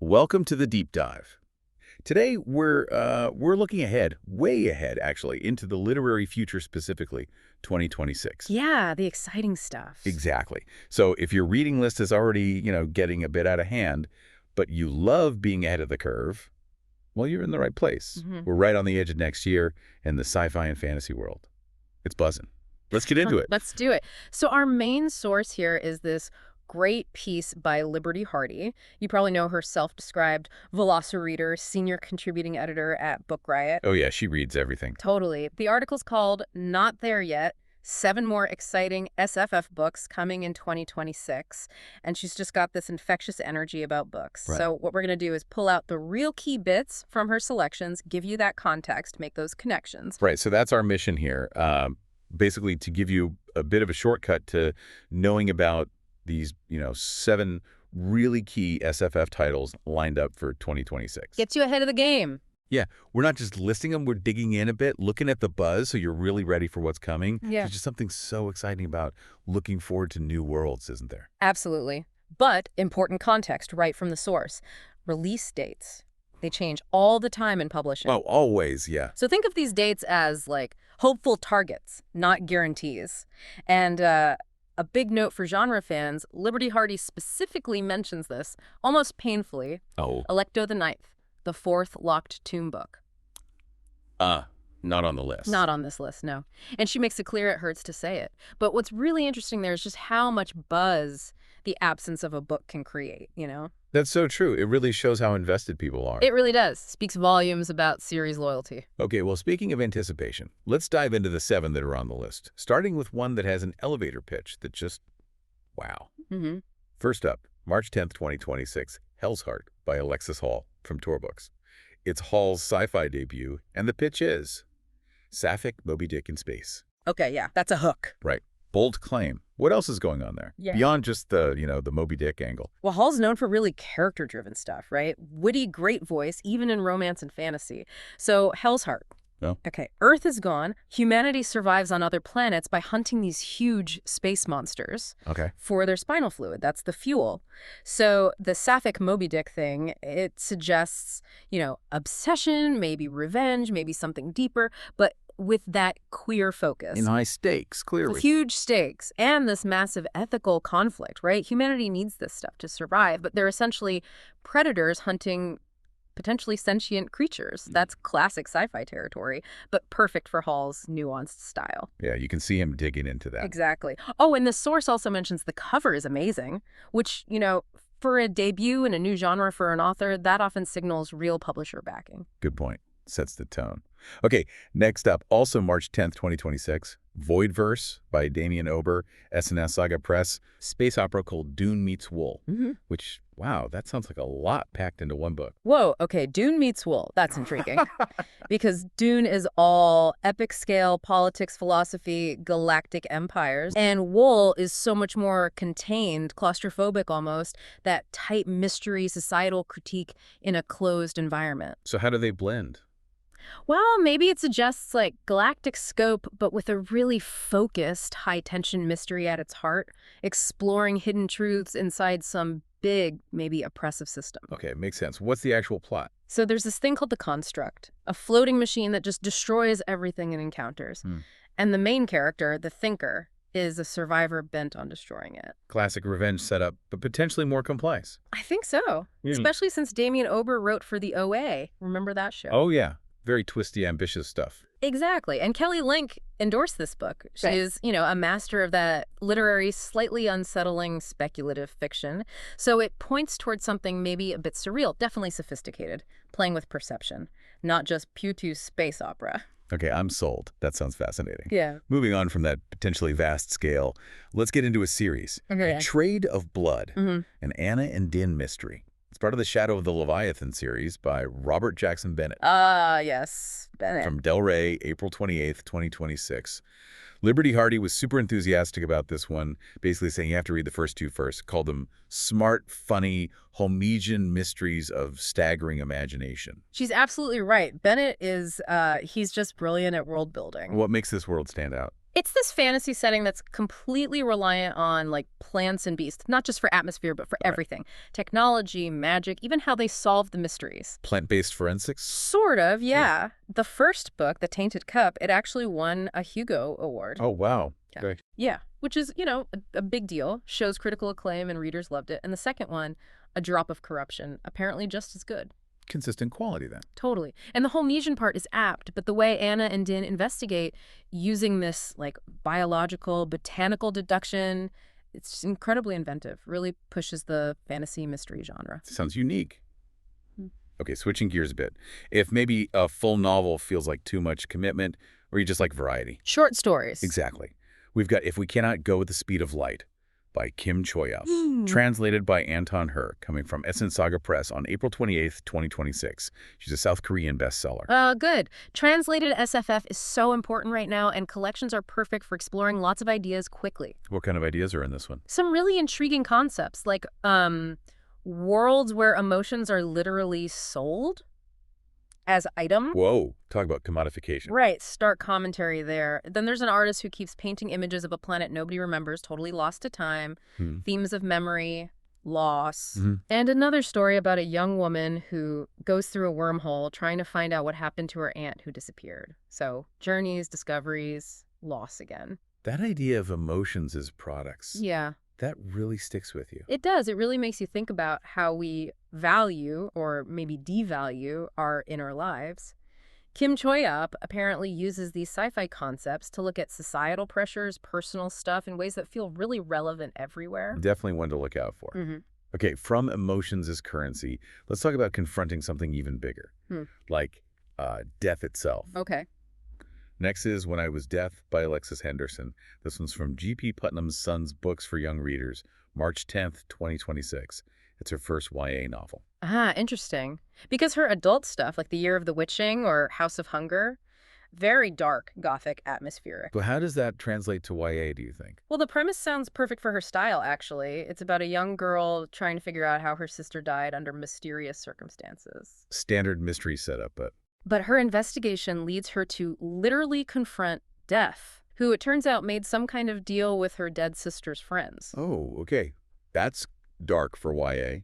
Welcome to the deep dive. Today we're looking ahead, way ahead actually, into the literary future, specifically 2026. Yeah, the exciting stuff. Exactly. So if your reading list is already, getting a bit out of hand, but you love being ahead of the curve, well, you're in the right place. hmm We're right on the edge of next year in the sci-fi and fantasy world. It's buzzing. Let's get into it. Let's do it. So our main source here is this great piece by Liberty Hardy. You probably know her self-described Velocireader, senior contributing editor at Book Riot. Oh yeah, she reads everything. Totally. The article's called Not There Yet, 7 more exciting SFF books coming in 2026. And she's just got this infectious energy about books. Right. So what we're going to do is pull out the real key bits from her selections, give you that context, make those connections. Right, so that's our mission here. Basically to give you a bit of a shortcut to knowing about these, 7 really key SFF titles lined up for 2026. Gets you ahead of the game. Yeah, we're not just listing them, we're digging in a bit, looking at the buzz so you're really ready for what's coming. Yeah. There's just something so exciting about looking forward to new worlds, isn't there? Absolutely. But important context right from the source. Release dates. They change all the time in publishing. Oh, always, yeah. So think of these dates as like hopeful targets, not guarantees. And a big note for genre fans, Liberty Hardy specifically mentions this, almost painfully, Oh, Alecto the Ninth, the 4th locked tomb book. not on the list. Not on this list, no. And she makes it clear it hurts to say it. But what's really interesting there is just how much buzz the absence of a book can create, you know? That's so true. It really shows how invested people are. It really does. Speaks volumes about series loyalty. Okay, well, speaking of anticipation, let's dive into the 7 that are on the list, starting with one that has an elevator pitch that just, wow. Mm-hmm. First up, March 10th, 2026, Hell's Heart by Alexis Hall from Tor Books. It's Hall's sci-fi debut, and the pitch is Sapphic Moby Dick in space. Okay, yeah, that's a hook. Right. Bold claim. What else is going on there? Yeah. Beyond just the, the Moby Dick angle. Well, Hall's known for really character-driven stuff, right? Witty, great voice, even in romance and fantasy. So, Hell's Heart. No. Okay, Earth is gone. Humanity survives on other planets by hunting these huge space monsters Okay. for their spinal fluid. That's the fuel. So the Sapphic Moby Dick thing, it suggests, obsession, maybe revenge, maybe something deeper, but with that queer focus. In high stakes, clearly. Huge stakes and this massive ethical conflict, right? Humanity needs this stuff to survive, but they're essentially predators hunting potentially sentient creatures. That's classic sci-fi territory, but perfect for Hall's nuanced style. Yeah, you can see him digging into that. Exactly. Oh, and the source also mentions the cover is amazing, which, for a debut in a new genre for an author, that often signals real publisher backing. Good point. Sets the tone. Okay, next up, also March 10th, 2026, Voidverse by Damien Ober, S&S Saga Press, space opera called Dune Meets Wool, which, wow, that sounds like a lot packed into one book. Whoa, okay, Dune meets Wool. That's intriguing. Because Dune is all epic scale, politics, philosophy, galactic empires. And Wool is so much more contained, claustrophobic almost, that tight mystery, societal critique in a closed environment. So how do they blend? Well, maybe it suggests like galactic scope, but with a really focused, high-tension mystery at its heart, exploring hidden truths inside some big, maybe oppressive system. Okay, makes sense. What's the actual plot? So there's this thing called the Construct, a floating machine that just destroys everything it encounters. And the main character, the Thinker, is a survivor bent on destroying it. Classic revenge setup, but potentially more complex. I think so, especially since Damien Ober wrote for the OA. Remember that show? Oh, yeah. Very twisty, ambitious stuff. Exactly. And Kelly Link endorsed this book. She's, a master of that literary, slightly unsettling, speculative fiction. So it points towards something maybe a bit surreal, definitely sophisticated, playing with perception, not just pew-pew space opera. Okay, I'm sold. That sounds fascinating. Yeah. Moving on from that potentially vast scale, let's get into a series. Okay. Trade of Blood, an Anna and Din mystery. It's part of the Shadow of the Leviathan series by Robert Jackson Bennett. Yes, Bennett. From Del Rey, April 28th, 2026. Liberty Hardy was super enthusiastic about this one, basically saying you have to read the first 2 first. Called them smart, funny, Holmesian mysteries of staggering imagination. She's absolutely right. Bennett is, he's just brilliant at world building. What makes this world stand out? It's this fantasy setting that's completely reliant on, like, plants and beasts, not just for atmosphere, but for Right. everything. Technology, magic, even how they solve the mysteries. Plant-based forensics? Sort of, Yeah. yeah. The first book, The Tainted Cup, it actually won a Hugo Award. Oh, wow. Yeah. Okay. Yeah, which is, a big deal. Shows critical acclaim and readers loved it. And the second one, A Drop of Corruption, apparently just as good. Consistent quality then. Totally. And the whole Mesian part is apt, but the way Anna and Din investigate using this, like, biological, botanical deduction, it's just incredibly inventive. Really pushes the fantasy mystery genre. Sounds unique. Hmm. Okay, switching gears a bit. If maybe a full novel feels like too much commitment, or you just like variety. Short stories. Exactly. We've got If We Cannot Go with the Speed of Light by Kim Choyeop, Hmm. translated by Anton Her, coming from Essen Saga Press on April 28th, 2026. She's a South Korean bestseller. Good. Translated SFF is so important right now, and collections are perfect for exploring lots of ideas quickly. What kind of ideas are in this one? Some really intriguing concepts, like worlds where emotions are literally sold as items. Whoa, talk about commodification. Right, stark commentary there. Then there's an artist who keeps painting images of a planet nobody remembers, totally lost to time, themes of memory, loss, and another story about a young woman who goes through a wormhole trying to find out what happened to her aunt who disappeared. So journeys, discoveries, loss again. That idea of emotions as products, Yeah. that really sticks with you. It does. It really makes you think about how we value or maybe devalue our inner lives. Kim Choyeop apparently uses these sci-fi concepts to look at societal pressures, personal stuff in ways that feel really relevant everywhere. Definitely one to look out for. Okay, from emotions as currency, let's talk about confronting something even bigger, like death itself. Okay. Next is When I Was Death by Alexis Henderson. This one's from G.P. Putnam's Son's Books for Young Readers, March 10th, 2026. It's her first YA novel. Interesting. Because her adult stuff, like The Year of the Witching or House of Hunger, very dark, gothic, atmospheric. So how does that translate to YA, do you think? Well, the premise sounds perfect for her style, actually. It's about a young girl trying to figure out how her sister died under mysterious circumstances. Standard mystery setup, But her investigation leads her to literally confront Death, who it turns out made some kind of deal with her dead sister's friends. Oh, okay. That's dark for YA,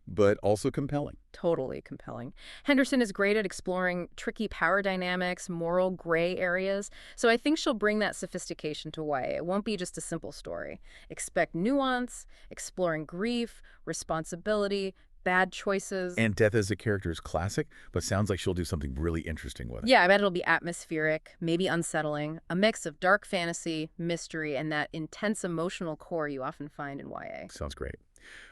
but also compelling. Totally compelling. Henderson is great at exploring tricky power dynamics, moral gray areas, so I think she'll bring that sophistication to YA. It won't be just a simple story. Expect nuance, exploring grief, responsibility, bad choices. And death as a character is classic, but sounds like she'll do something really interesting with it. Yeah, I bet it'll be atmospheric, maybe unsettling, a mix of dark fantasy, mystery, and that intense emotional core you often find in YA. Sounds great.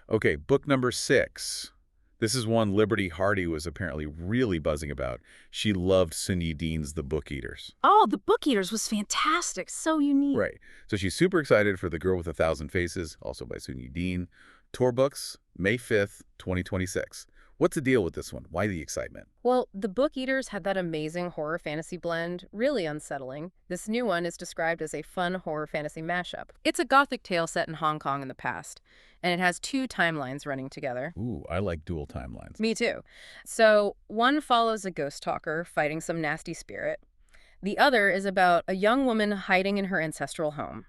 Okay, book number 6. This is one Liberty Hardy was apparently really buzzing about. She loved Sunyi Dean's The Book Eaters. Oh, The Book Eaters was fantastic. So unique. Right. So she's super excited for The Girl with a Thousand Faces, also by Sunyi Dean. Tor Books, May 5th, 2026. What's the deal with this one? Why the excitement? Well, The Book Eaters had that amazing horror fantasy blend, really unsettling. This new one is described as a fun horror fantasy mashup. It's a gothic tale set in Hong Kong in the past, and it has 2 timelines running together. Ooh, I like dual timelines. Me too. So one follows a ghost talker fighting some nasty spirit. The other is about a young woman hiding in her ancestral home,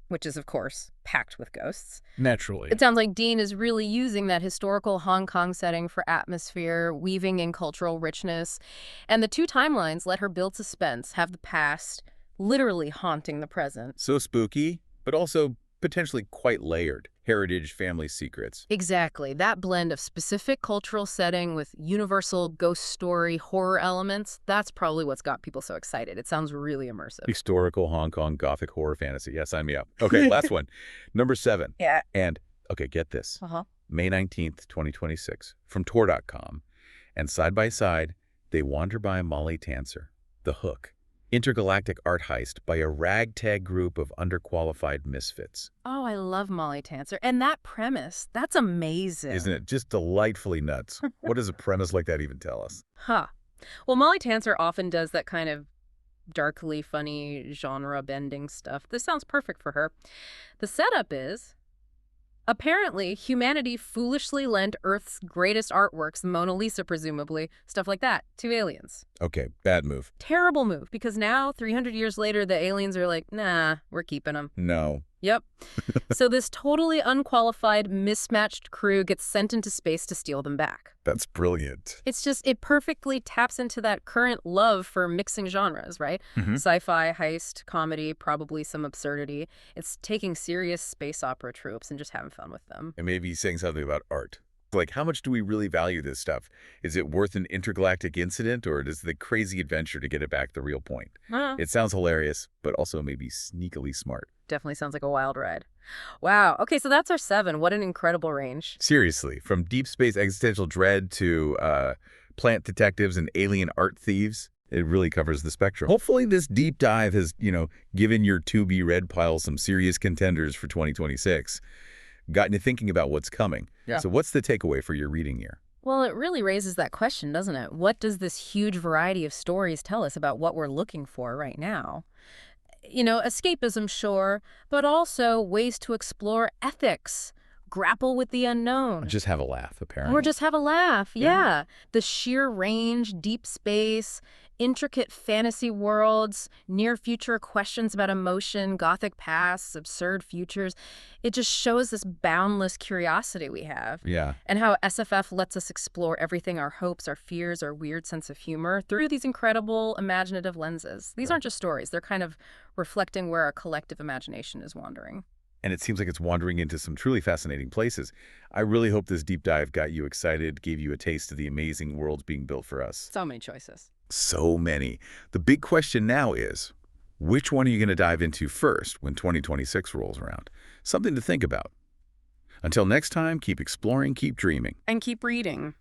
which is, of course, packed with ghosts. Naturally. It sounds like Dean is really using that historical Hong Kong setting for atmosphere, weaving in cultural richness. And the 2 timelines let her build suspense, have the past literally haunting the present. So spooky, but also potentially quite layered. Heritage, family secrets. Exactly. That blend of specific cultural setting with universal ghost story horror elements, that's probably what's got people so excited. It sounds really immersive. Historical Hong Kong Gothic horror fantasy. Yeah, sign me up. Okay, last one. Number 7. Yeah. And, okay, get this. May 19th, 2026, from Tor.com. And side by side, they wander by Molly Tanzer, The Hook. Intergalactic art heist by a ragtag group of underqualified misfits. Oh, I love Molly Tanzer. And that premise, that's amazing. Isn't it? Just delightfully nuts. What does a premise like that even tell us? Well, Molly Tanzer often does that kind of darkly funny genre-bending stuff. This sounds perfect for her. The setup is Apparently, humanity foolishly lent Earth's greatest artworks, the Mona Lisa presumably, stuff like that, to aliens. Okay, bad move. Terrible move, because now, 300 years later, the aliens are like, nah, we're keeping them. No. Yep. So this totally unqualified, mismatched crew gets sent into space to steal them back. That's brilliant. It's just, it perfectly taps into that current love for mixing genres, right? Sci-fi, heist, comedy, probably some absurdity. It's taking serious space opera tropes and just having fun with them. And maybe saying something about art. Like, how much do we really value this stuff? Is it worth an intergalactic incident, or does the crazy adventure to get it back the real point? It sounds hilarious, but also maybe sneakily smart. Definitely sounds like a wild ride. Wow. Okay, so that's our 7. What an incredible range. Seriously, from deep space existential dread to plant detectives and alien art thieves, it really covers the spectrum. Hopefully this deep dive has, given your to-be-read pile some serious contenders for 2026. Gotten you thinking about what's coming. Yeah. So what's the takeaway for your reading year? Well, it really raises that question, doesn't it? What does this huge variety of stories tell us about what we're looking for right now? Escapism, sure, but also ways to explore ethics, grapple with the unknown. Just have a laugh, apparently. Or just have a laugh, yeah. The sheer range, deep space, intricate fantasy worlds, near-future questions about emotion, gothic pasts, absurd futures. It just shows this boundless curiosity we have. Yeah. And how SFF lets us explore everything, our hopes, our fears, our weird sense of humor, through these incredible imaginative lenses. These aren't just stories. They're kind of reflecting where our collective imagination is wandering. And it seems like it's wandering into some truly fascinating places. I really hope this deep dive got you excited, gave you a taste of the amazing worlds being built for us. So many choices. So many. The big question now is, which one are you going to dive into first when 2026 rolls around? Something to think about. Until next time, keep exploring, keep dreaming. And keep reading.